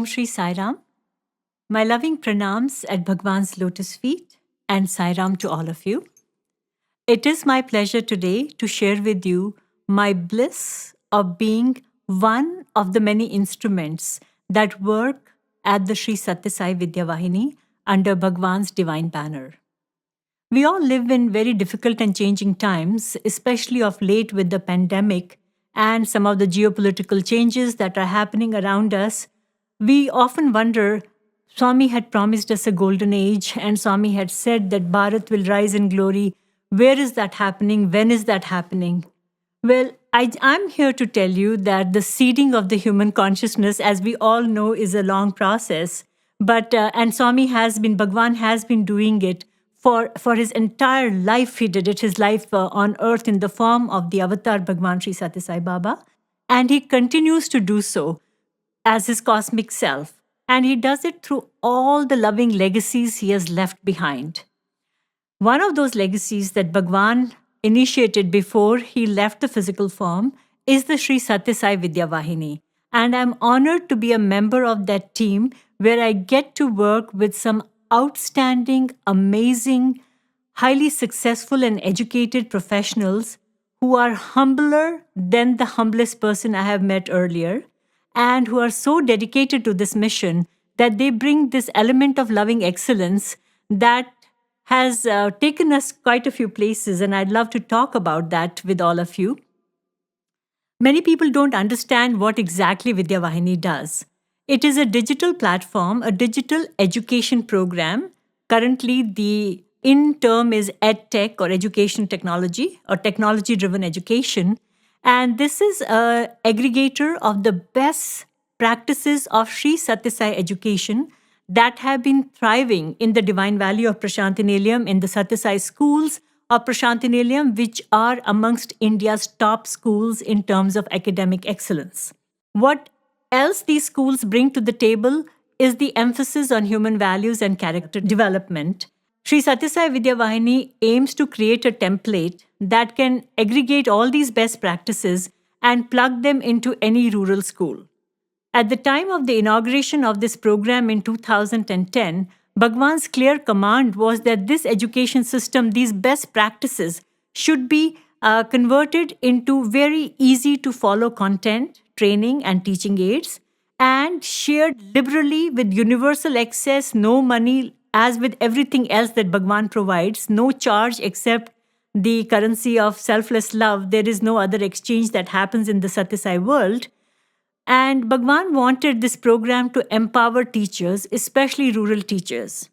Shri Sai Ram. My loving pranams at Bhagwan's lotus feet and Sai Ram to all of you. It is my pleasure today to share with you my bliss of being one of the many instruments that work at the SSS Vidya Vahini under Bhagwan's divine banner. We all live in very difficult and changing times, especially of late with the pandemic and some of the geopolitical changes that are happening around us. We often wonder, Swami had promised us a golden age, and Swami had said that Bharath will rise in glory. Where is that happening? When is that happening? Well, I'm here to tell you that the seeding of the human consciousness, as we all know, is a long process. But and Bhagwan has been doing it for his entire life. He did it, his life on earth in the form of the avatar Bhagwan Sri Sathya Sai Baba. And he continues to do so as his cosmic self. And he does it through all the loving legacies he has left behind. One of those legacies that Bhagwan initiated before he left the physical form is the Sri Sathya Sai Vidya Vahini. And I'm honored to be a member of that team where I get to work with some outstanding, amazing, highly successful and educated professionals who are humbler than the humblest person I have met earlier, and who are so dedicated to this mission that they bring this element of loving excellence that has taken us quite a few places, and I'd love to talk about that with all of you. Many people don't understand what exactly Vidya Vahini does. It is a digital platform, a digital education program. Currently, the term is EdTech or education technology or technology-driven education. And this is an aggregator of the best practices of Sri Sathya Sai education that have been thriving in the Divine Valley of Prasanthi Nilayam, in the Sathya Sai schools of Prasanthi Nilayam, which are amongst India's top schools in terms of academic excellence. What else these schools bring to the table is the emphasis on human values and character development. Sri Sathya Sai Vidya Vahini aims to create a template that can aggregate all these best practices and plug them into any rural school. At the time of the inauguration of this program in 2010, Bhagwan's clear command was that this education system, these best practices, should be converted into very easy to follow content, training, and teaching aids, and shared liberally with universal access, no money, as with everything else that Bhagwan provides, no charge except the currency of selfless love. There is no other exchange that happens in the Sathya Sai world. And Bhagwan wanted this program to empower teachers, especially rural teachers.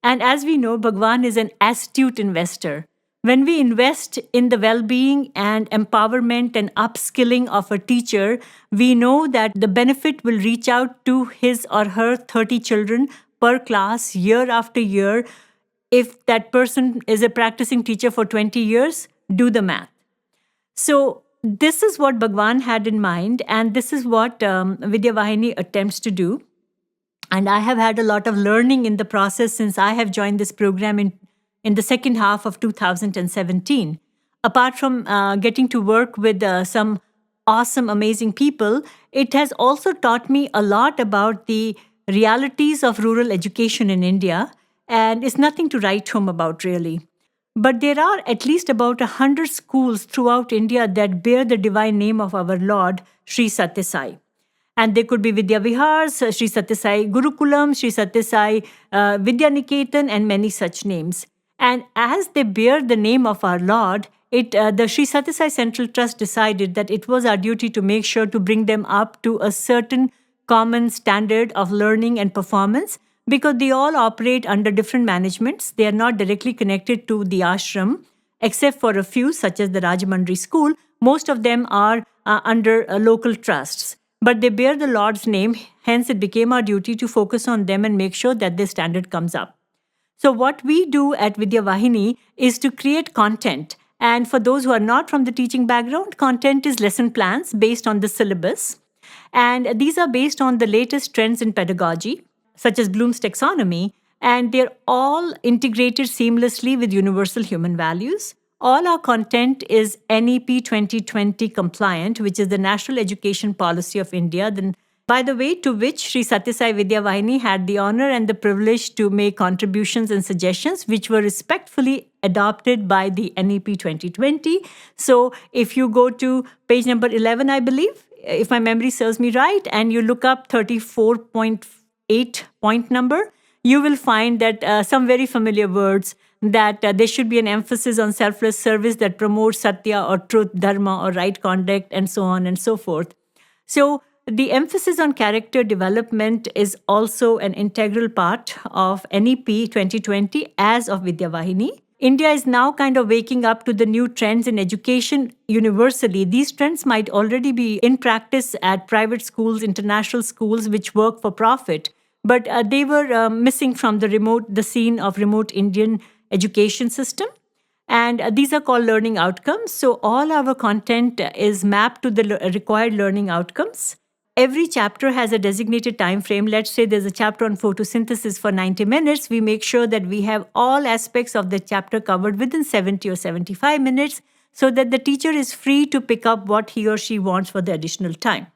And as we know, Bhagwan is an astute investor. When we invest in the well-being and empowerment and upskilling of a teacher, we know that the benefit will reach out to his or her 30 children per class year after year. If that person is a practicing teacher for 20 years, do the math. So this is what Bhagwan had in mind, and this is what Vidya Vahini attempts to do. And I have had a lot of learning in the process since I have joined this program in the second half of 2017. Apart from getting to work with some awesome, amazing people, it has also taught me a lot about the realities of rural education in India, and it's nothing to write home about, really. But there are at least about 100 schools throughout India that bear the divine name of our Lord, Sri Sathya Sai. And they could be Vidya Vihars, Sri Sathya Sai Gurukulam, Sri Sathya Sai Vidya Niketan, and many such names. And as they bear the name of our Lord, the Sri Sathya Sai Central Trust decided that it was our duty to make sure to bring them up to a certain common standard of learning and performance, because they all operate under different managements. They are not directly connected to the ashram, except for a few, such as the Rajamandri School. Most of them are under local trusts. But they bear the Lord's name, hence it became our duty to focus on them and make sure that this standard comes up. So what we do at Vidya Vahini is to create content. And for those who are not from the teaching background, content is lesson plans based on the syllabus. And these are based on the latest trends in pedagogy, such as Bloom's taxonomy, and they're all integrated seamlessly with universal human values. All our content is NEP 2020 compliant, which is the National Education Policy of India. Then by the way, to which Sri Sathya Sai Vidya Vahini had the honor and the privilege to make contributions and suggestions, which were respectfully adopted by the NEP 2020. So if you go to page number 11, I believe, if my memory serves me right, and you look up 34.8 point number, you will find that some very familiar words, that there should be an emphasis on selfless service that promotes satya or truth, dharma or right conduct, and so on and so forth. So the emphasis on character development is also an integral part of NEP 2020 as of Vidya Vahini. India is now kind of waking up to the new trends in education universally. These trends might already be in practice at private schools, international schools, which work for profit, but they were missing from the scene of remote Indian education system. And these are called learning outcomes. So all our content is mapped to the required learning outcomes. Every chapter has a designated time frame. Let's say there's a chapter on photosynthesis for 90 minutes. We make sure that we have all aspects of the chapter covered within 70 or 75 minutes so that the teacher is free to pick up what he or she wants for the additional time.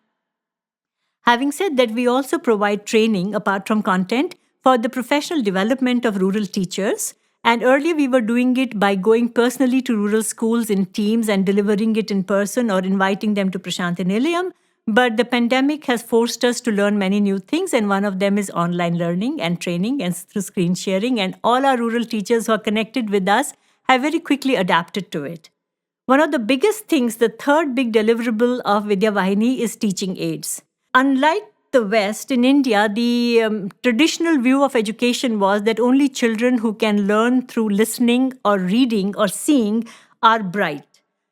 Having said that, we also provide training, apart from content, for the professional development of rural teachers. And earlier we were doing it by going personally to rural schools in teams and delivering it in person or inviting them to Prasanthi Nilayam. But the pandemic has forced us to learn many new things, and one of them is online learning and training and through screen sharing. And all our rural teachers who are connected with us have very quickly adapted to it. One of the biggest things, the third big deliverable of Vidya Vahini, is teaching aids. Unlike the West, in India, the traditional view of education was that only children who can learn through listening or reading or seeing are bright.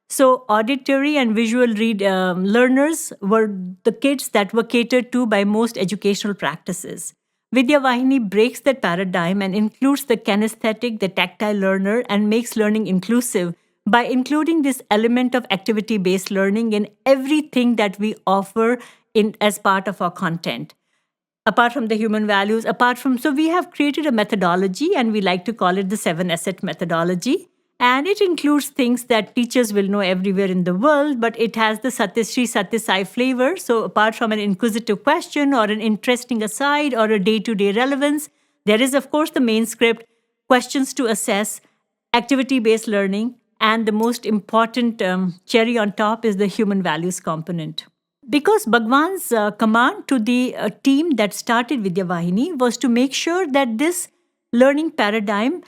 So auditory and visual learners were the kids that were catered to by most educational practices. Vidya Vahini breaks that paradigm and includes the kinesthetic, the tactile learner, and makes learning inclusive by including this element of activity-based learning in everything that we offer as part of our content. Apart from the human values, so we have created a methodology, and we like to call it the 7 asset methodology. And it includes things that teachers will know everywhere in the world, but it has the Sri Sathya Sai flavor. So apart from an inquisitive question or an interesting aside or a day-to-day relevance, there is, of course, the main script, questions to assess, activity-based learning, and the most important cherry on top is the human values component. Because Bhagawan's command to the team that started Vidya Vahini was to make sure that this learning paradigm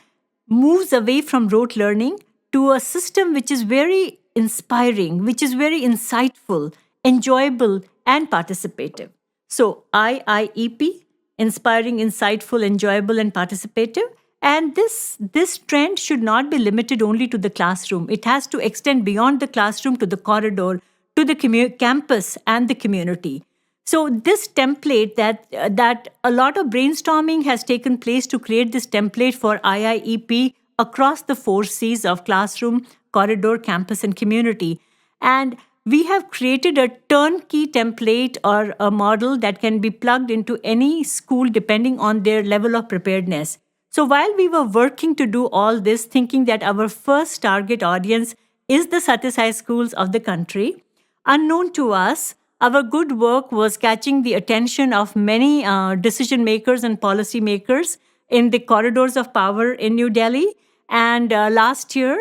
moves away from rote learning to a system which is very inspiring, which is very insightful, enjoyable, and participative. So IIEP, inspiring, insightful, enjoyable, and participative. And this trend should not be limited only to the classroom. It has to extend beyond the classroom to the corridor, to the campus and the community. So this template that a lot of brainstorming has taken place to create this template for IIEP across the 4 C's of classroom, corridor, campus, and community. And we have created a turnkey template or a model that can be plugged into any school depending on their level of preparedness. So while we were working to do all this, thinking that our first target audience is the Sathya Sai schools of the country, unknown to us, our good work was catching the attention of many decision makers and policy makers in the corridors of power in New Delhi. And last year,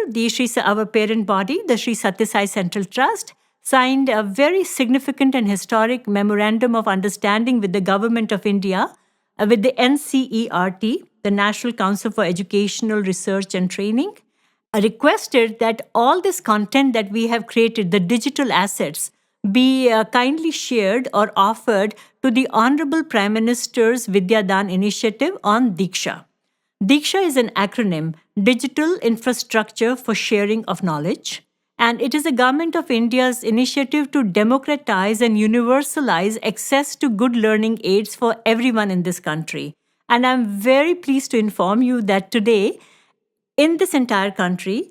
our parent body, the Sri Sathya Sai Central Trust, signed a very significant and historic memorandum of understanding with the Government of India, with the NCERT, the National Council for Educational Research and Training, requested that all this content that we have created, the digital assets, be kindly shared or offered to the Honorable Prime Minister's Vidya Dan initiative on Diksha. Diksha is an acronym, Digital Infrastructure for Sharing of Knowledge, and it is a Government of India's initiative to democratize and universalize access to good learning aids for everyone in this country. And I'm very pleased to inform you that today, in this entire country,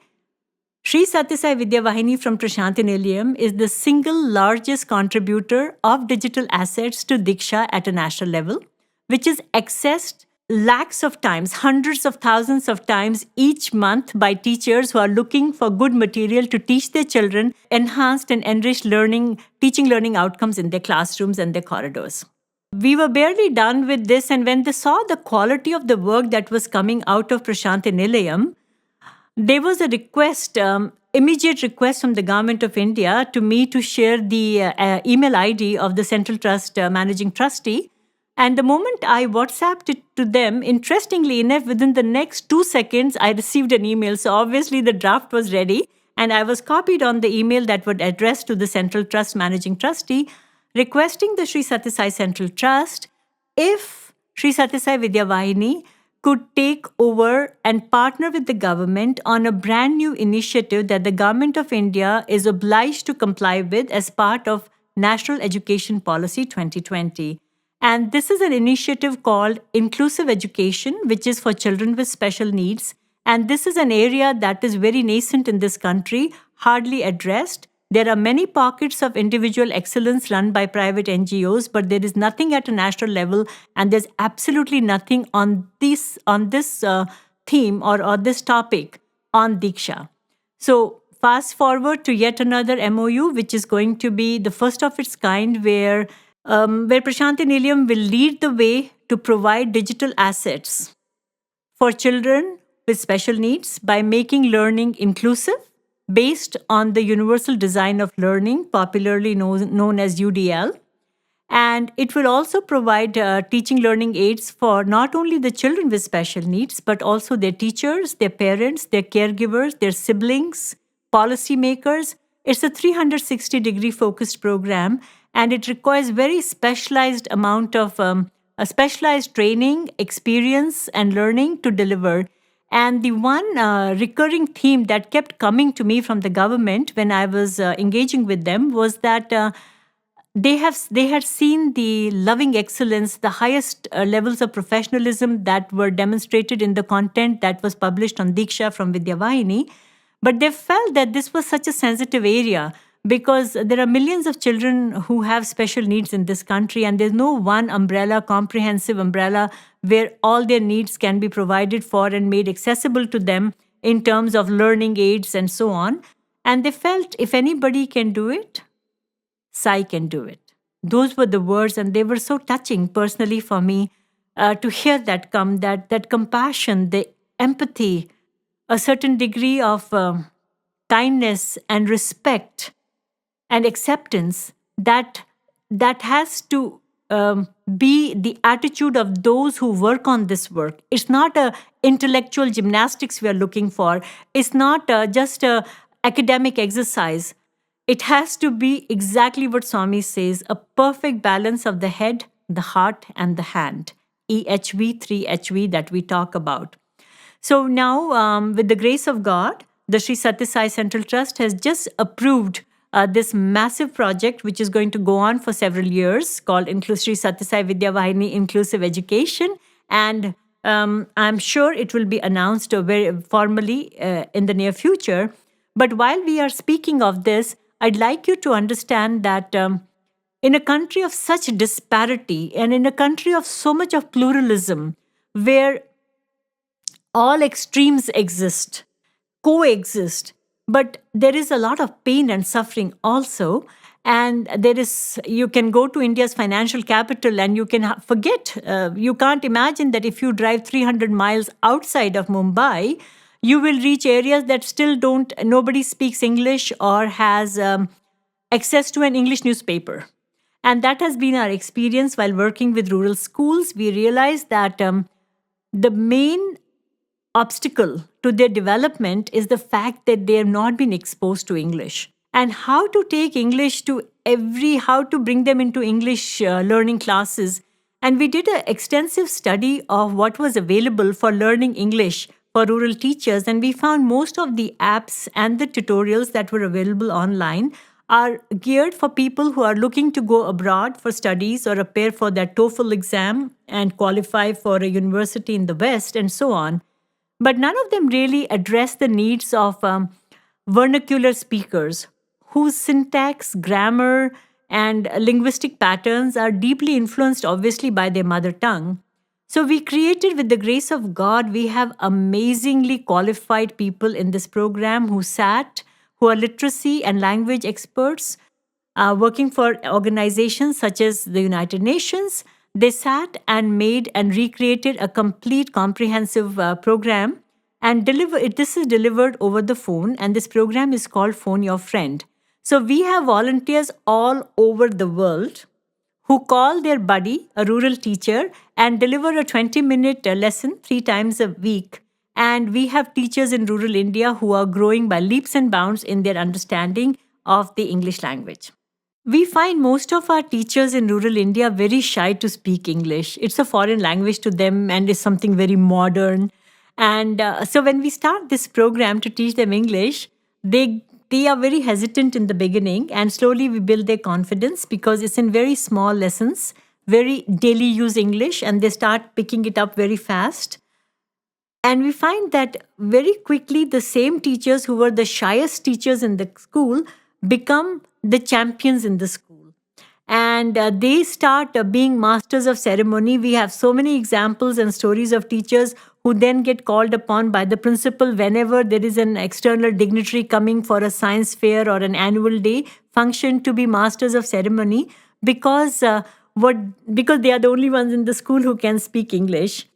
Sri Sathya Sai Vidya Vahini from Prasanthi Nilayam is the single largest contributor of digital assets to Diksha at a national level, which is accessed lakhs of times, hundreds of thousands of times each month by teachers who are looking for good material to teach their children enhanced and enriched teaching learning outcomes in their classrooms and their corridors. we were barely done with this, and when they saw the quality of the work that was coming out of Prasanthi Nilayam, there was a request, immediate request from the Government of India to me to share the email ID of the Central Trust Managing Trustee. And the moment I WhatsApped it to them, interestingly enough, within the next 2 seconds, I received an email. So obviously the draft was ready, and I was copied on the email that would address to the Central Trust Managing Trustee, requesting the Sri Sathya Sai Central Trust if Sri Sathya Sai Vidya Vahini could take over and partner with the government on a brand new initiative that the Government of India is obliged to comply with as part of National Education Policy 2020. And this is an initiative called Inclusive Education, which is for children with special needs. And this is an area that is very nascent in this country, hardly addressed. There are many pockets of individual excellence run by private NGOs, but there is nothing at a national level, and there's absolutely nothing on this theme or this topic on Diksha. So fast forward to yet another MOU, which is going to be the first of its kind, where Prasanthi Nilayam will lead the way to provide digital assets for children with special needs by making learning inclusive, based on the universal design of learning, popularly known as UDL. And it will also provide teaching learning aids for not only the children with special needs, but also their teachers, their parents, their caregivers, their siblings, policymakers. It's a 360-degree focused program, and it requires very specialized amount of a specialized training, experience, and learning to deliver. And the one recurring theme that kept coming to me from the government when I was engaging with them was that they had seen the loving excellence, the highest levels of professionalism that were demonstrated in the content that was published on Diksha from Vidya Vahini. But they felt that this was such a sensitive area, because there are millions of children who have special needs in this country, and there's no one umbrella, comprehensive umbrella, where all their needs can be provided for and made accessible to them in terms of learning aids and so on. And they felt if anybody can do it, Sai can do it. Those were the words, and they were so touching personally for me to hear that that compassion, the empathy, a certain degree of kindness and respect and acceptance that has to be the attitude of those who work on this work. It's not a intellectual gymnastics we are looking for. It's not just a academic exercise. It has to be exactly what Swami says, a perfect balance of the head, the heart, and the hand. EHV, 3HV that we talk about. So now, with the grace of God, the Sri Sathya Sai Central Trust has just approved this massive project, which is going to go on for several years, called Sri Sathya Sai Vidya Vahini Inclusive Education. And I'm sure it will be announced very formally in the near future. But while we are speaking of this, I'd like you to understand that in a country of such disparity and in a country of so much of pluralism, where all extremes coexist, but there is a lot of pain and suffering also. And you can go to India's financial capital and you can forget, you can't imagine that if you drive 300 miles outside of Mumbai, you will reach areas that still nobody speaks English or has access to an English newspaper. And that has been our experience while working with rural schools. We realized that the main obstacle to their development is the fact that they have not been exposed to English. And how to take English how to bring them into English learning classes. And we did an extensive study of what was available for learning English for rural teachers, and we found most of the apps and the tutorials that were available online are geared for people who are looking to go abroad for studies or appear for their TOEFL exam and qualify for a university in the West and so on. But none of them really address the needs of vernacular speakers whose syntax, grammar, and linguistic patterns are deeply influenced, obviously, by their mother tongue. So we created, with the grace of God, we have amazingly qualified people in this program who are literacy and language experts, working for organizations such as the United Nations, They sat and made and recreated a complete comprehensive program and deliver it. This is delivered over the phone, and this program is called Phone Your Friend. So we have volunteers all over the world who call their buddy, a rural teacher, and deliver a 20-minute lesson 3 times a week. And we have teachers in rural India who are growing by leaps and bounds in their understanding of the English language. We find most of our teachers in rural India very shy to speak English. It's a foreign language to them and is something very modern. And so when we start this program to teach them English, they are very hesitant in the beginning, and slowly we build their confidence because it's in very small lessons, very daily use English, and they start picking it up very fast. And we find that very quickly the same teachers who were the shyest teachers in the school become the champions in the school. And they start being masters of ceremony. We have so many examples and stories of teachers who then get called upon by the principal whenever there is an external dignitary coming for a science fair or an annual day function to be masters of ceremony because because they are the only ones in the school who can speak English.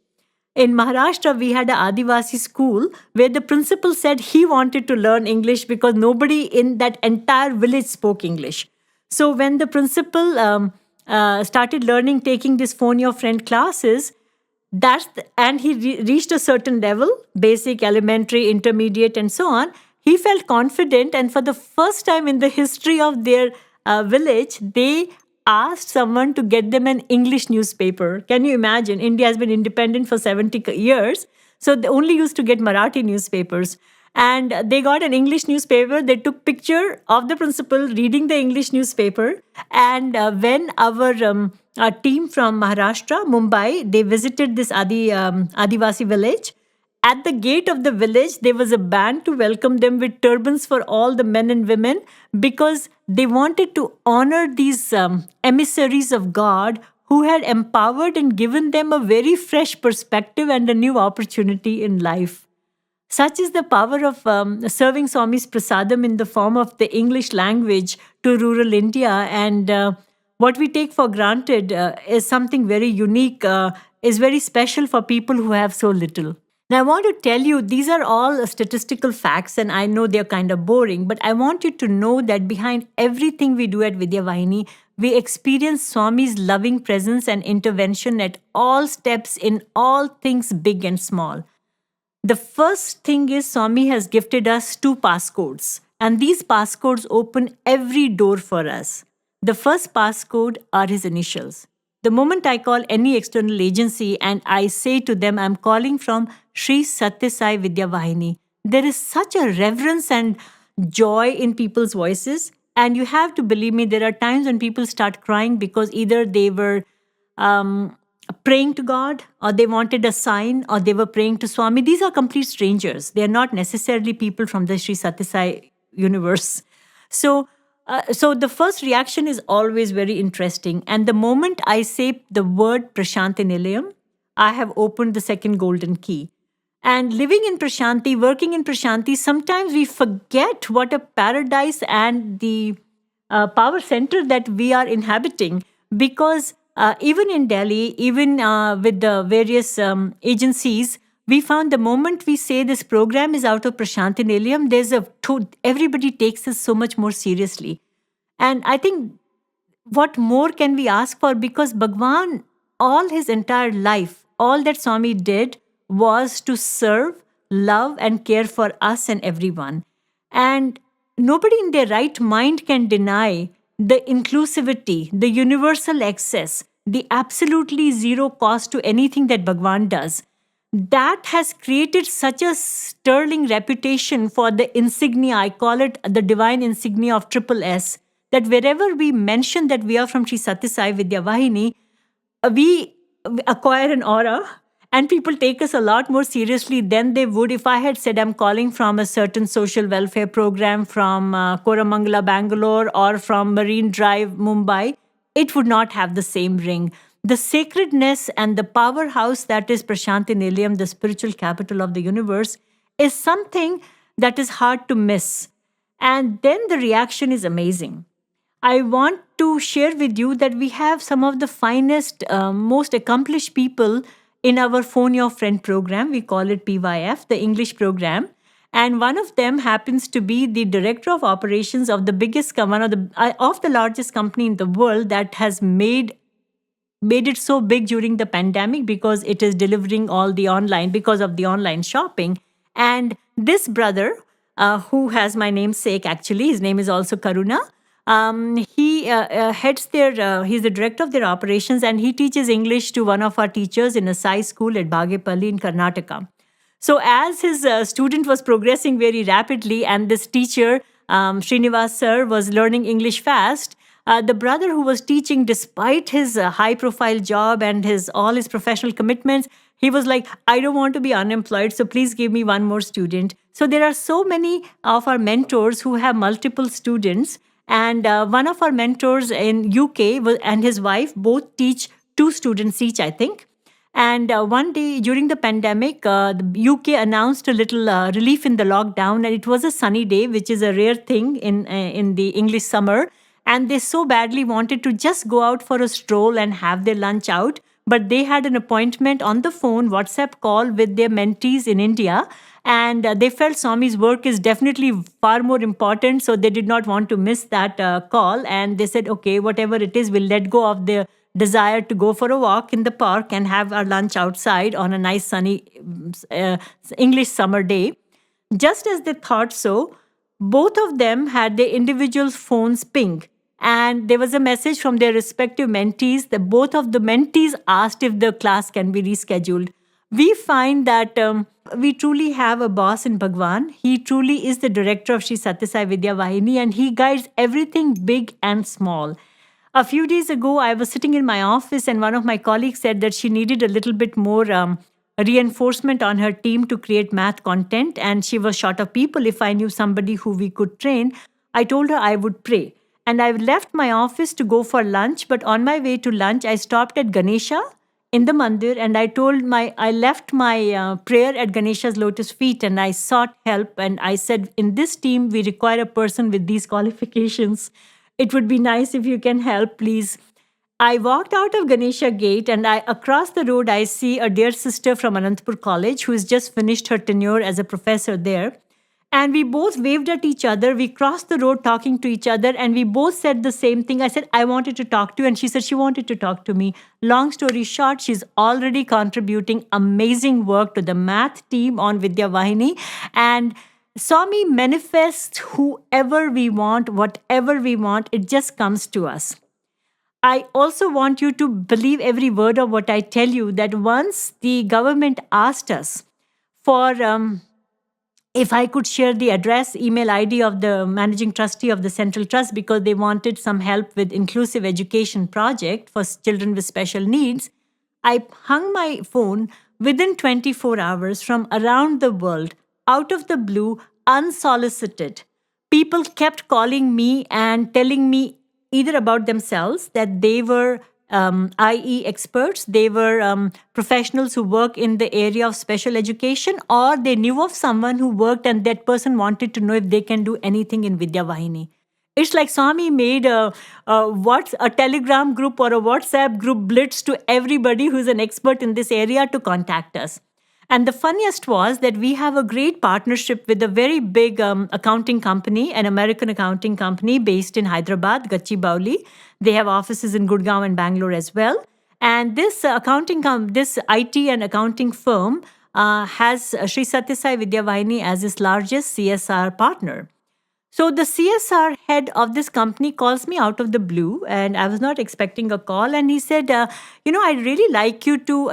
In Maharashtra, we had an Adivasi school where the principal said he wanted to learn English because nobody in that entire village spoke English. So when the principal started learning, taking this Phone Your Friend classes, and he reached a certain level, basic, elementary, intermediate, and so on, he felt confident. And for the first time in the history of their village, they asked someone to get them an English newspaper. Can you imagine? India has been independent for 70 years. So they only used to get Marathi newspapers. And they got an English newspaper. They took picture of the principal reading the English newspaper. And when our team from Maharashtra, Mumbai, they visited this Adivasi village. At the gate of the village, there was a band to welcome them with turbans for all the men and women because they wanted to honor these emissaries of God who had empowered and given them a very fresh perspective and a new opportunity in life. Such is the power of serving Swami's prasadam in the form of the English language to rural India. And what we take for granted is something very unique, is very special for people who have so little. Now, I want to tell you, these are all statistical facts, and I know they're kind of boring, but I want you to know that behind everything we do at Vidya Vahini, we experience Swami's loving presence and intervention at all steps in all things big and small. The first thing is Swami has gifted us 2 passcodes, and these passcodes open every door for us. The first passcode are his initials. The moment I call any external agency and I say to them, I'm calling from SRI Satsang Vidya Vahini, there is such a reverence and joy in people's voices. And you have to believe me, there are times when people start crying because either they were praying to God, or they wanted a sign, or they were praying to Swami. These are complete strangers. They are not necessarily people from the SRI Satsang universe. So the first reaction is always very interesting. And the moment I say the word Prasanthi Nilayam, I have opened the second golden key. And living in Prasanthi, working in Prasanthi, sometimes we forget what a paradise and the power center that we are inhabiting. Because even in Delhi, even with the various agencies, we found the moment we say this program is out of Prasanthi Nilayam, everybody takes this so much more seriously. And I think what more can we ask for? Because Bhagawan, all his entire life, all that Swami did was to serve, love, and care for us and everyone. And nobody in their right mind can deny the inclusivity, the universal access, the absolutely zero cost to anything that Bhagawan does. That has created such a sterling reputation for the insignia. I call it the Divine Insignia of SSS, that wherever we mention that we are from SRI Satsang Vidya Vahini, we acquire an aura, and people take us a lot more seriously than they would if I had said I'm calling from a certain social welfare program from Koramangala, Bangalore, or from Marine Drive, Mumbai. It would not have the same ring. The sacredness and the powerhouse that is Prasanthi Nilayam, the spiritual capital of the universe, is something that is hard to miss. And then the reaction is amazing. I want to share with you that we have some of the finest, most accomplished people in our Phone Your Friend program. We call it PYF, the English program. And one of them happens to be the director of operations of the biggest, one of the largest company in the world that has made it so big during the pandemic because it is delivering all the online because of the online shopping. And this brother, who has my namesake actually, his name is also Karuna. He heads he's the director of their operations, and he teaches English to one of our teachers in a SSI school at Bagepalli in Karnataka. So as his student was progressing very rapidly, and this teacher, Srinivas sir, was learning English fast, the brother who was teaching, despite his high-profile job and all his professional commitments, he was like, I don't want to be unemployed, so please give me one more student. So there are so many of our mentors who have multiple students. And one of our mentors in UK and his wife both teach 2 students each, I think. And one day during the pandemic, the UK announced a little relief in the lockdown, and it was a sunny day, which is a rare thing in the English summer. And they so badly wanted to just go out for a stroll and have their lunch out, but they had an appointment on the phone, WhatsApp call with their mentees in India. And they felt Swami's work is definitely far more important, so they did not want to miss that call. And they said, okay, whatever it is, we'll let go of their desire to go for a walk in the park and have our lunch outside on a nice sunny uh, English summer day. Just as they thought so, both of them had their individual phones ping. And there was a message from their respective mentees that both of the mentees asked if the class can be rescheduled. We find that we truly have a boss in Bhagawan. He truly is the director of Sri Sathya Sai Vidya Vahini, and he guides everything big and small. A few days ago, I was sitting in my office, and one of my colleagues said that she needed a little bit more reinforcement on her team to create math content, and she was short of people. If I knew somebody who we could train, I told her I would pray. And I left my office to go for lunch, but on my way to lunch, I stopped at Ganesha in the mandir, and I left my prayer at Ganesha's lotus feet, and I sought help, and I said, in this team, we require a person with these qualifications. It would be nice if you can help, please. I walked out of Ganesha Gate, and across the road, I see a dear sister from Anantapur College who has just finished her tenure as a professor there. And we both waved at each other. We crossed the road talking to each other, and we both said the same thing. I said, I wanted to talk to you, and she said she wanted to talk to me. Long story short, she's already contributing amazing work to the math team on Vidya Vahini. And Swami manifests whoever we want, whatever we want, it just comes to us. I also want you to believe every word of what I tell you, that once the government asked us for if I could share the address, email ID of the managing trustee of the Central Trust, because they wanted some help with inclusive education project for children with special needs, I hung my phone within 24 hours from around the world, out of the blue, unsolicited. People kept calling me and telling me either about themselves, that they were IE experts, they were professionals who work in the area of special education, or they knew of someone who worked and that person wanted to know if they can do anything in Vidya Vahini. It's like Swami made a Telegram group or a WhatsApp group blitz to everybody who's an expert in this area to contact us. And the funniest was that we have a great partnership with a very big accounting company, an American accounting company based in Hyderabad, Gachibowli. They have offices in Gurgaon and Bangalore as well. And this this IT and accounting firm has Sri Sathya Sai Vidya Vahini as its largest CSR partner. So the CSR head of this company calls me out of the blue, and I was not expecting a call. And he said, I'd really like you to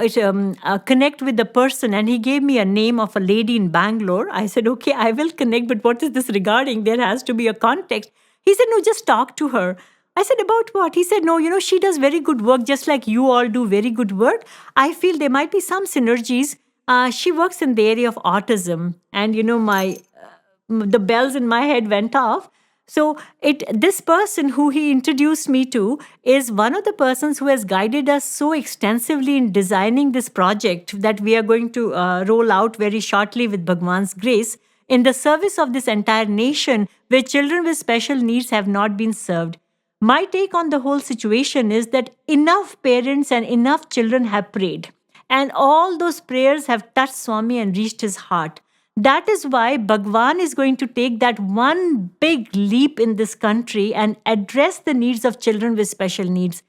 connect with the person. And he gave me a name of a lady in Bangalore. I said, okay, I will connect, but what is this regarding? There has to be a context. He said, no, just talk to her. I said, about what? He said, no, she does very good work, just like you all do very good work. I feel there might be some synergies. She works in the area of autism. And, the bells in my head went off. So this person who he introduced me to is one of the persons who has guided us so extensively in designing this project that we are going to roll out very shortly with Bhagawan's grace in the service of this entire nation, where children with special needs have not been served. My take on the whole situation is that enough parents and enough children have prayed, and all those prayers have touched Swami and reached his heart. That is why Bhagawan is going to take that one big leap in this country and address the needs of children with special needs.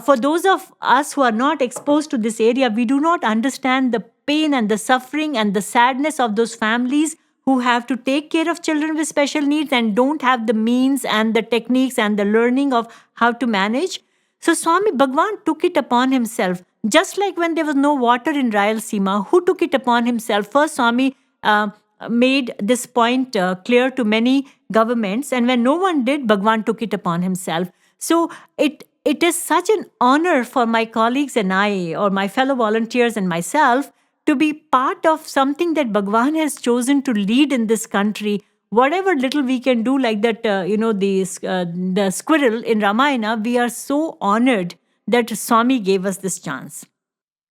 For those of us who are not exposed to this area, we do not understand the pain and the suffering and the sadness of those families who have to take care of children with special needs and don't have the means and the techniques and the learning of how to manage. So Swami Bhagavan took it upon himself. Just like when there was no water in Rayalaseema, who took it upon himself? First, Swami made this point clear to many governments, and when no one did, Bhagavan took it upon himself. So it is such an honor for my colleagues and I, or my fellow volunteers and myself, to be part of something that Bhagavan has chosen to lead in this country. Whatever little we can do, like that, the squirrel in Ramayana, we are so honored that Swami gave us this chance.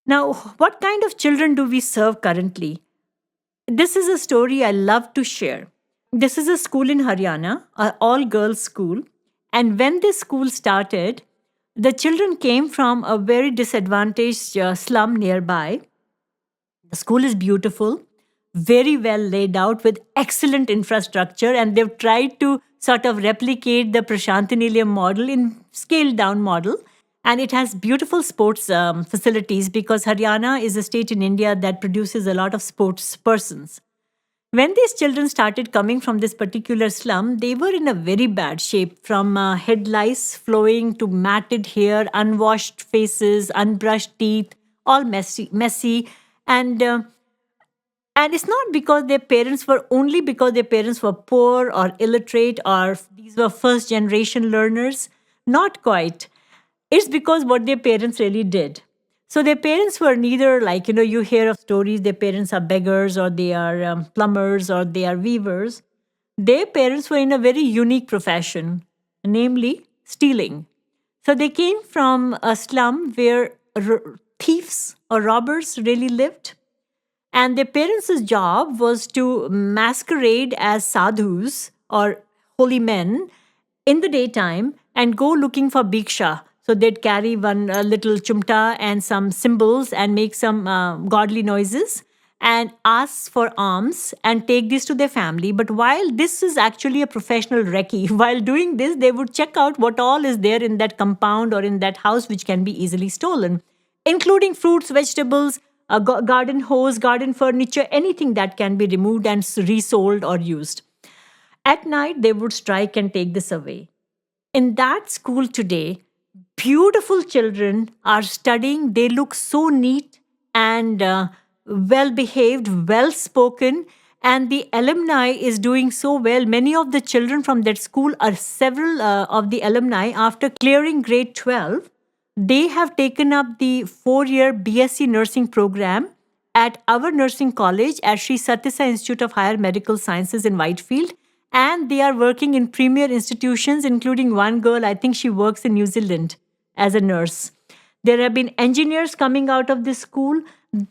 Now, what kind of children do we serve currently? This is a story I love to share. This is a school in Haryana, an all-girls school. And when this school started, the children came from a very disadvantaged slum nearby. The school is beautiful, very well laid out with excellent infrastructure, and they've tried to sort of replicate the Prasanthi Nilayam model in scaled down model. And it has beautiful sports facilities because Haryana is a state in India that produces a lot of sports persons. When these children started coming from this particular slum, they were in a very bad shape, from head lice flowing to matted hair, unwashed faces, unbrushed teeth, all messy. And it's not because their parents were only because their parents were poor or illiterate or these were first generation learners. Not quite. It's because what their parents really did. So their parents were neither like, you hear of stories, their parents are beggars or they are plumbers or they are weavers. Their parents were in a very unique profession, namely stealing. So they came from a slum where thieves or robbers really lived. And their parents' job was to masquerade as sadhus or holy men in the daytime and go looking for bhiksha. So they'd carry one little chumta and some cymbals and make some godly noises and ask for alms and take this to their family. But while this is actually a professional recce, while doing this, they would check out what all is there in that compound or in that house which can be easily stolen, including fruits, vegetables, a garden hose, garden furniture, anything that can be removed and resold or used. At night, they would strike and take this away. In that school today, beautiful children are studying. They look so neat and well behaved, well spoken, and the alumni is doing so well. Many of the children from that school are several of the alumni after clearing grade 12. They have taken up the 4-year BSc nursing program at our nursing college at Sri Sathya Institute of Higher Medical Sciences in Whitefield. And they are working in premier institutions, including one girl, I think she works in New Zealand as a nurse. There have been engineers coming out of this school.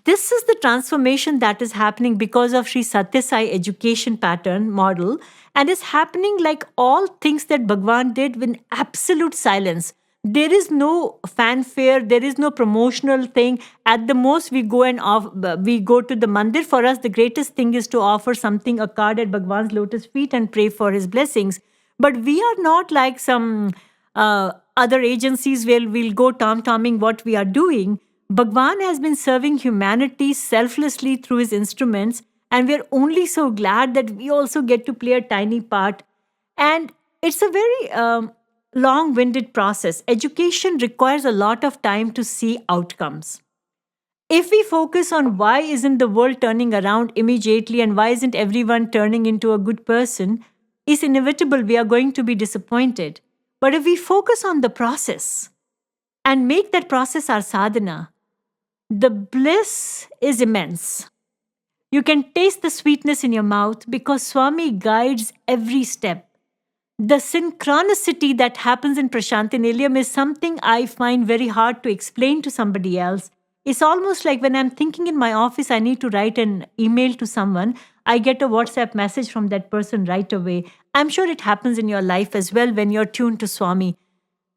This is the transformation that is happening because of Sri Sathya Sai education pattern model. And it's happening like all things that Bhagawan did with absolute silence. There is no fanfare. There is no promotional thing. At the most, we go we go to the mandir. For us, the greatest thing is to offer something, a card at Bhagawan's lotus feet and pray for his blessings. But we are not like some other agencies where we'll go tom-tomming what we are doing. Bhagawan has been serving humanity selflessly through his instruments, and we're only so glad that we also get to play a tiny part. And it's a very long-winded process. Education requires a lot of time to see outcomes. If we focus on why isn't the world turning around immediately and why isn't everyone turning into a good person, it's inevitable we are going to be disappointed. But if we focus on the process and make that process our sadhana, the bliss is immense. You can taste the sweetness in your mouth because Swami guides every step. The synchronicity that happens in Prasanthi Nilayam is something I find very hard to explain to somebody else. It's almost like when I'm thinking in my office, I need to write an email to someone, I get a WhatsApp message from that person right away. I'm sure it happens in your life as well when you're tuned to Swami.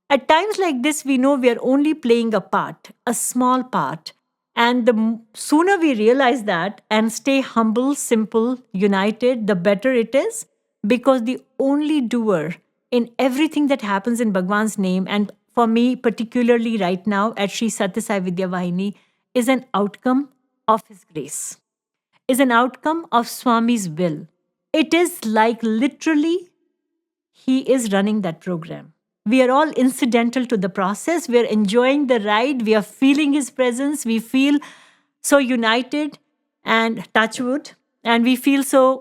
At times like this, we know we are only playing a part, a small part. And the sooner we realize that and stay humble, simple, united, the better it is, because the only doer in everything that happens in Bhagwan's name, and for me, particularly right now at Sri Sathya Sai Vidya Vahini, is an outcome of His grace, is an outcome of Swami's will. It is like literally He is running that program. We are all incidental to the process. We are enjoying the ride. We are feeling His presence. We feel so united and touch wood. And we feel so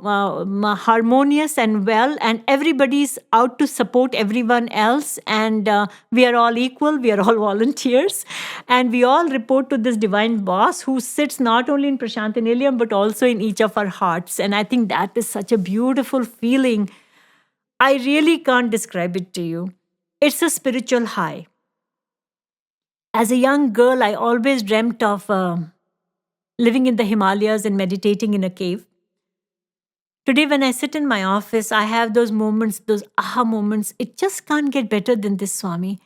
harmonious and well. And everybody's out to support everyone else. And we are all equal. We are all volunteers. And we all report to this divine boss who sits not only in Prasanthi Nilayam, but also in each of our hearts. And I think that is such a beautiful feeling. I really can't describe it to you. It's a spiritual high. As a young girl, I always dreamt of living in the Himalayas and meditating in a cave. Today, when I sit in my office, I have those moments, those aha moments. It just can't get better than this, Swami.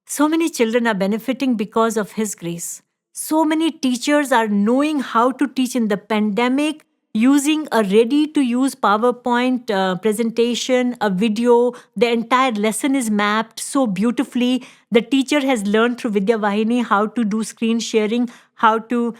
So many children are benefiting because of His grace. So many teachers are knowing how to teach in the pandemic, using a ready-to-use PowerPoint presentation, a video. The entire lesson is mapped so beautifully. The teacher has learned through Vidya Vahini how to do screen sharing, how to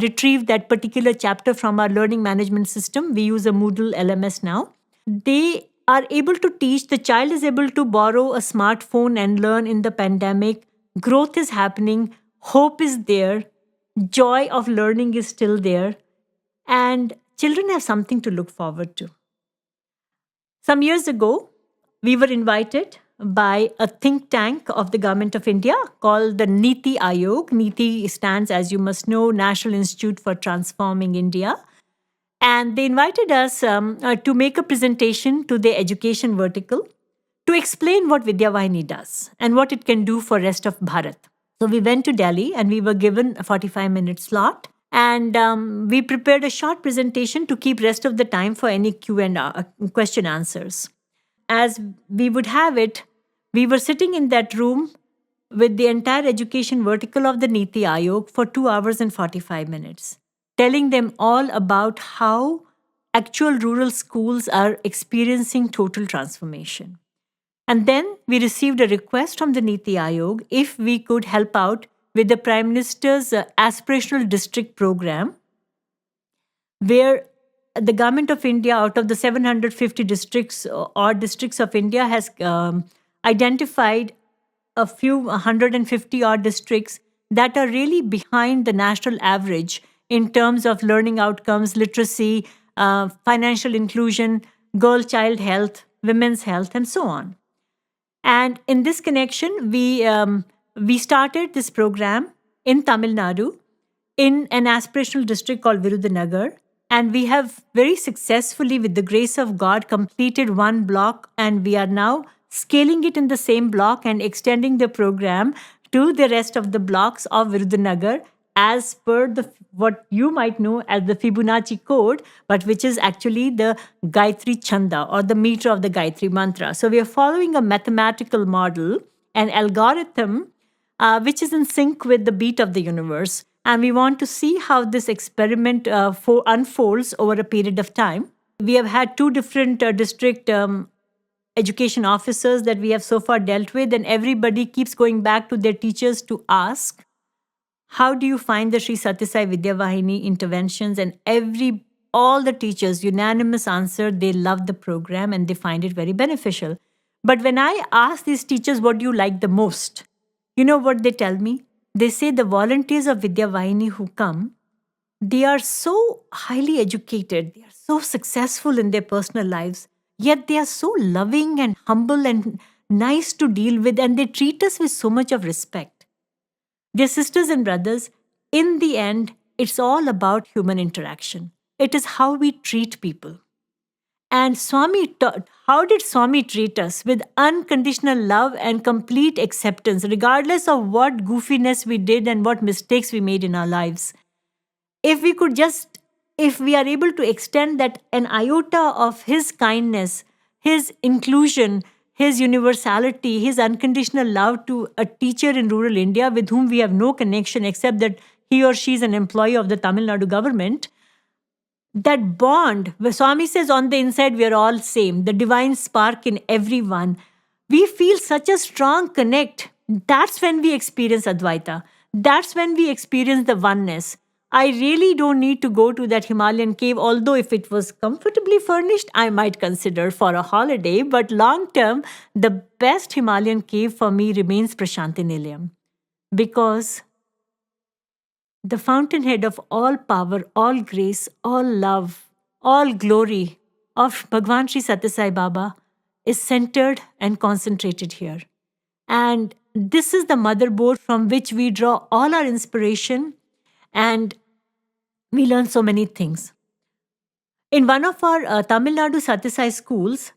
retrieve that particular chapter from our learning management system. We use a Moodle LMS now. They are able to teach. The child is able to borrow a smartphone and learn in the pandemic. Growth is happening. Hope is there. Joy of learning is still there. And children have something to look forward to. Some years ago, we were invited by a think tank of the Government of India called the Niti Aayog. Niti stands, as you must know, National Institute for Transforming India. And they invited us to make a presentation to the education vertical to explain what Vidya Vahini does and what it can do for rest of Bharat. So we went to Delhi and we were given a 45-minute slot. And we prepared a short presentation to keep rest of the time for any Q&A, question answers. As we would have it, we were sitting in that room with the entire education vertical of the Niti Aayog for 2 hours and 45 minutes, telling them all about how actual rural schools are experiencing total transformation. And then we received a request from the Niti Aayog if we could help out with the Prime Minister's aspirational district program, where the Government of India, out of the 750 districts or districts of India, has identified a few 150 odd districts that are really behind the national average in terms of learning outcomes, literacy, financial inclusion, girl-child health, women's health, and so on. And in this connection, we started this program in Tamil Nadu in an aspirational district called Virudhunagar. And we have very successfully, with the grace of God, completed one block. And we are now scaling it in the same block and extending the program to the rest of the blocks of Virudhunagar as per what you might know as the Fibonacci code, but which is actually the Gayatri Chanda or the meter of the Gayatri mantra. So we are following a mathematical model, an algorithm, which is in sync with the beat of the universe. And we want to see how this experiment unfolds over a period of time. We have had 2 different district education officers that we have so far dealt with, and everybody keeps going back to their teachers to ask, how do you find the Sri Sathya Sai Vidya Vahini interventions? And all the teachers, unanimous answer, they love the program and they find it very beneficial. But when I ask these teachers, what do you like the most? You know what they tell me? They say the volunteers of Vidya Vahini who come, they are so highly educated, they are so successful in their personal lives, yet they are so loving and humble and nice to deal with, and they treat us with so much of respect. Dear sisters and brothers, in the end, it's all about human interaction. It is how we treat people. And how did Swami treat us? With unconditional love and complete acceptance, regardless of what goofiness we did and what mistakes we made in our lives. If we are able to extend that an iota of His kindness, His inclusion, his universality, his unconditional love to a teacher in rural India with whom we have no connection except that he or she is an employee of the Tamil Nadu government. That bond, where Swami says on the inside we are all same, the divine spark in everyone. We feel such a strong connect. That's when we experience Advaita. That's when we experience the oneness. I really don't need to go to that Himalayan cave, although if it was comfortably furnished, I might consider for a holiday. But long term, the best Himalayan cave for me remains Prasanthi Nilayam. Because the fountainhead of all power, all grace, all love, all glory of Bhagwan Sri Sathya Sai Baba is centered and concentrated here. And this is the motherboard from which we draw all our inspiration and we learn so many things. In one of our Tamil Nadu Sathya Sai schools,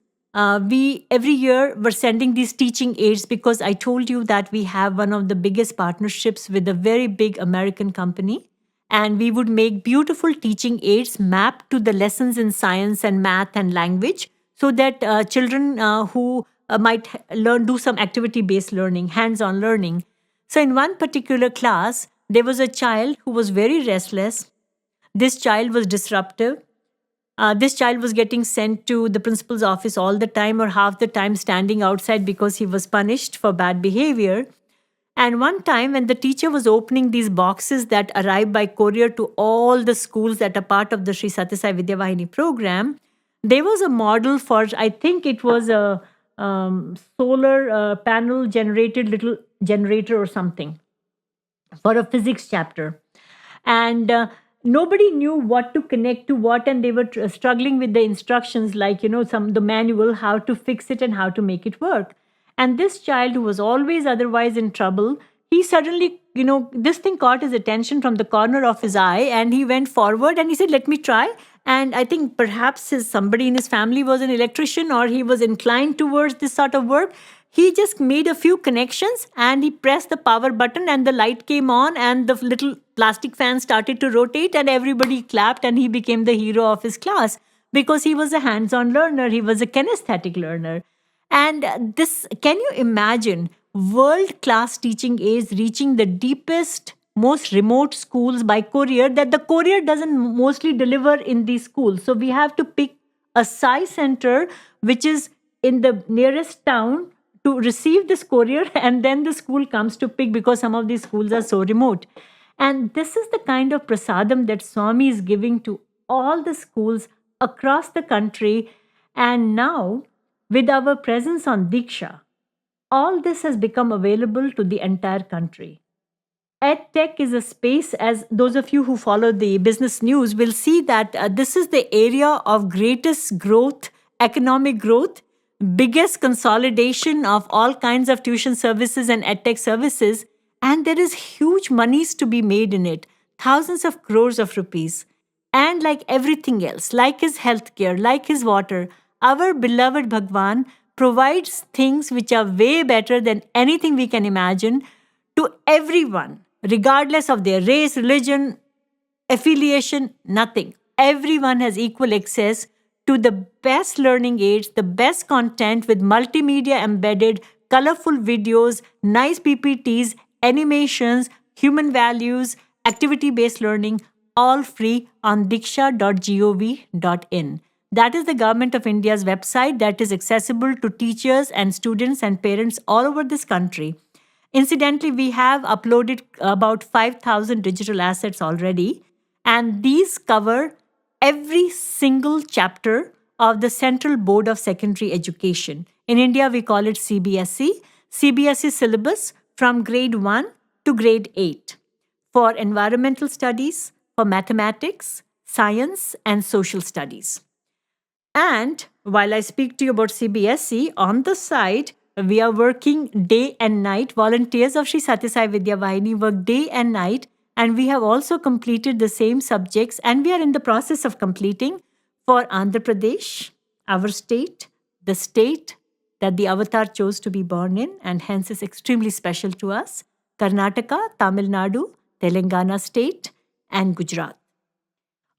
we every year were sending these teaching aids because I told you that we have one of the biggest partnerships with a very big American company. And we would make beautiful teaching aids mapped to the lessons in science and math and language so that children who might do some activity-based learning, hands-on learning. So in one particular class, there was a child who was very restless. This child was disruptive. This child was getting sent to the principal's office all the time or half the time standing outside because he was punished for bad behavior. And one time when the teacher was opening these boxes that arrive by courier to all the schools that are part of the Sri Sathya Sai Vidya Vahini program, there was a model for, I think it was a solar panel generated little generator or something for a physics chapter. And nobody knew what to connect to what, and they were struggling with the instructions, like, the manual, how to fix it and how to make it work. And this child, who was always otherwise in trouble, he suddenly, this thing caught his attention from the corner of his eye, and he went forward and he said, let me try. And I think perhaps somebody in his family was an electrician or he was inclined towards this sort of work. He just made a few connections and he pressed the power button and the light came on and the little plastic fan started to rotate and everybody clapped and he became the hero of his class because he was a hands-on learner. He was a kinesthetic learner. And this, can you imagine world-class teaching aids reaching the deepest, most remote schools by courier, that the courier doesn't mostly deliver in these schools. So we have to pick a SAI center, which is in the nearest town, to receive this courier, and then the school comes to pick because some of these schools are so remote. And this is the kind of prasadam that Swami is giving to all the schools across the country. And now, with our presence on Diksha, all this has become available to the entire country. EdTech is a space, as those of you who follow the business news will see, that this is the area of greatest growth, economic growth, biggest consolidation of all kinds of tuition services and EdTech services, and there is huge monies to be made in it, thousands of crores of rupees. And like everything else, like his healthcare, like his water, our beloved Bhagawan provides things which are way better than anything we can imagine to everyone, regardless of their race, religion, affiliation, nothing. Everyone has equal access to the best learning aids, the best content with multimedia embedded, colorful videos, nice PPTs, animations, human values, activity-based learning, all free on diksha.gov.in. That is the Government of India's website that is accessible to teachers and students and parents all over this country. Incidentally, we have uploaded about 5,000 digital assets already, and these cover every single chapter of the Central Board of Secondary Education. In India, we call it CBSE. CBSE syllabus from grade 1 to grade 8 for environmental studies, for mathematics, science, and social studies. And while I speak to you about CBSE, on the side, we are working day and night. Volunteers of Sri Sathya Sai Vidya Vahini work day and night. And we have also completed the same subjects, and we are in the process of completing for Andhra Pradesh, our state, the state that the Avatar chose to be born in, and hence is extremely special to us, Karnataka, Tamil Nadu, Telangana state, and Gujarat.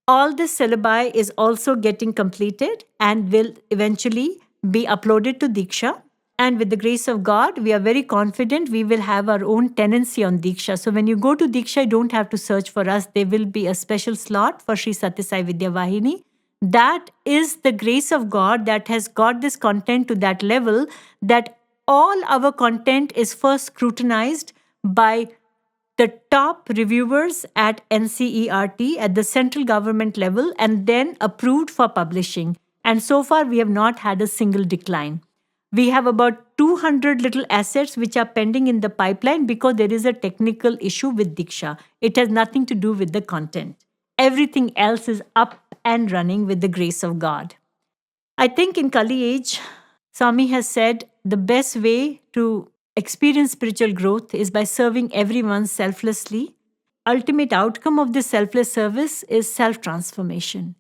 All this syllabi is also getting completed and will eventually be uploaded to Diksha. And with the grace of God, we are very confident we will have our own tenancy on Diksha. So when you go to Diksha, you don't have to search for us. There will be a special slot for Sri Sathya Vidya Vahini. That is the grace of God that has got this content to that level that all our content is first scrutinized by the top reviewers at NCERT at the central government level and then approved for publishing. And so far, we have not had a single decline. We have about 200 little assets which are pending in the pipeline because there is a technical issue with Diksha. It has nothing to do with the content. Everything else is up and running with the grace of God. I think in Kali age, Swami has said the best way to experience spiritual growth is by serving everyone selflessly. Ultimate outcome of this selfless service is self-transformation.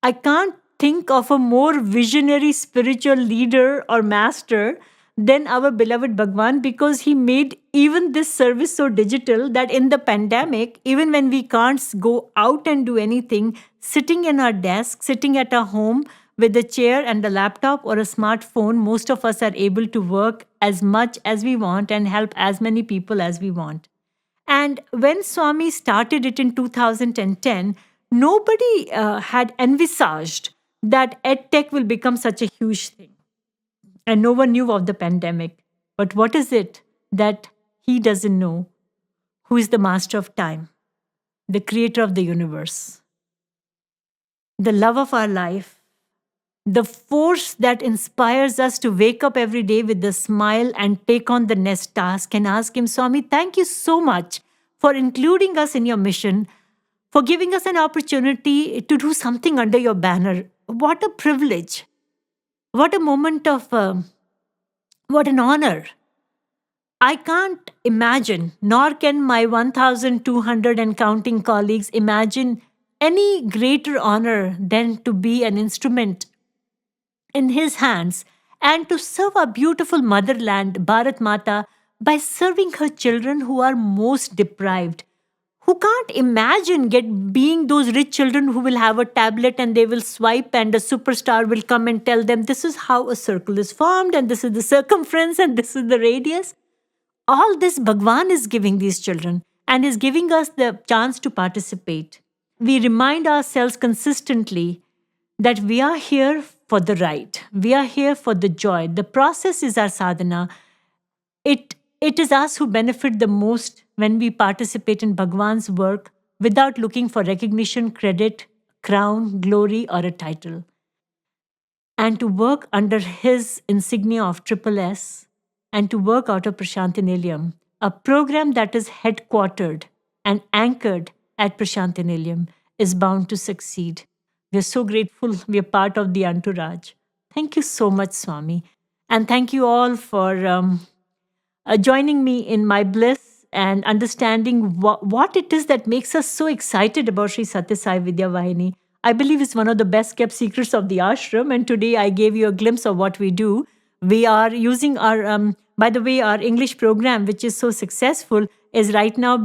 I can't think of a more visionary spiritual leader or master than our beloved Bhagawan because he made even this service so digital that in the pandemic, even when we can't go out and do anything, sitting in our desk, sitting at our home with a chair and a laptop or a smartphone, most of us are able to work as much as we want and help as many people as we want. And when Swami started it in 2010, nobody had envisaged that EdTech will become such a huge thing. And no one knew of the pandemic. But what is it that he doesn't know? Who is the master of time, the creator of the universe, the love of our life, the force that inspires us to wake up every day with a smile and take on the next task and ask him, Swami, thank you so much for including us in your mission, for giving us an opportunity to do something under your banner. What a privilege. What a moment of, what an honor. I can't imagine, nor can my 1,200 and counting colleagues imagine any greater honor than to be an instrument in his hands and to serve our beautiful motherland, Bharat Mata, by serving her children who are most deprived, who can't imagine being those rich children who will have a tablet and they will swipe and a superstar will come and tell them this is how a circle is formed and this is the circumference and this is the radius. All this Bhagawan is giving these children and is giving us the chance to participate. We remind ourselves consistently that we are here for the right. We are here for the joy. The process is our sadhana. It is us who benefit the most when we participate in Bhagavan's work without looking for recognition, credit, crown, glory, or a title. And to work under his insignia of SSS and to work out of Prasanthi Nilayam, a program that is headquartered and anchored at Prasanthi Nilayam, is bound to succeed. We are so grateful we are part of the entourage. Thank you so much, Swami. And thank you all for joining me in my bliss and understanding what it is that makes us so excited about Sri Sathya Sai Vidya Vahini. I believe it's one of the best kept secrets of the ashram. And today I gave you a glimpse of what we do. We are using our, by the way, our English program, which is so successful, is right now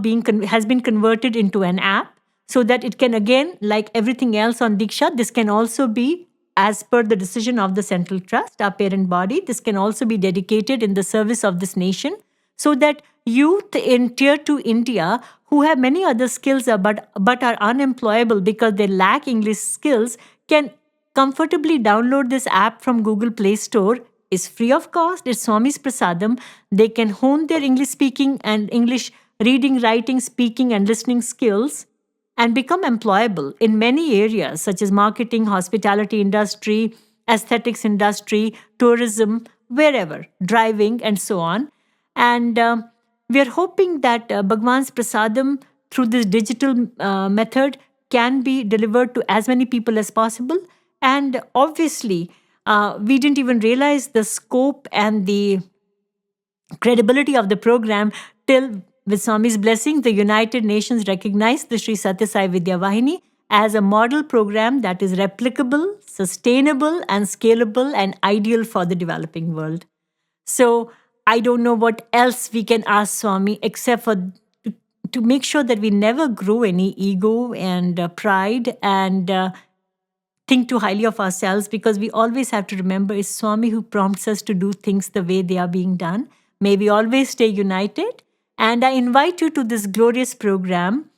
has been converted into an app so that it can, again, like everything else on Diksha, this can also be as per the decision of the Central Trust, our parent body. This can also be dedicated in the service of this nation so that youth in Tier 2 India who have many other skills but are unemployable because they lack English skills can comfortably download this app from Google Play Store. It's free of cost. It's Swami's Prasadam. They can hone their English speaking and English reading, writing, speaking and listening skills and become employable in many areas such as marketing, hospitality industry, aesthetics industry, tourism, wherever, driving and so on. And we are hoping that Bhagavan's Prasadam through this digital method can be delivered to as many people as possible. And obviously, we didn't even realize the scope and the credibility of the program till, with Swami's blessing, the United Nations recognized the Sri Sathya Sai Vidya Vahini as a model program that is replicable, sustainable, and scalable and ideal for the developing world. So I don't know what else we can ask Swami except for to make sure that we never grow any ego and pride and think too highly of ourselves, because we always have to remember it's Swami who prompts us to do things the way they are being done. May we always stay united. And I invite you to this glorious program.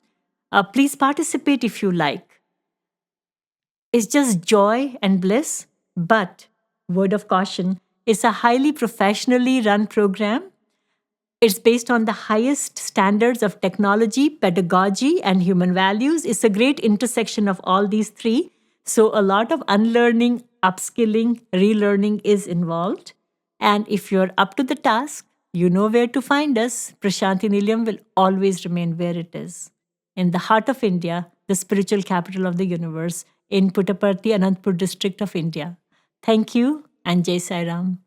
Please participate if you like. It's just joy and bliss, but word of caution, it's a highly professionally run program. It's based on the highest standards of technology, pedagogy, and human values. It's a great intersection of all these three. So, a lot of unlearning, upskilling, relearning is involved. And if you're up to the task, you know where to find us. Prasanthi Nilayam will always remain where it is, in the heart of India, the spiritual capital of the universe, in Puttaparthi, Anantapur district of India. Thank you, and Jai Sai Ram.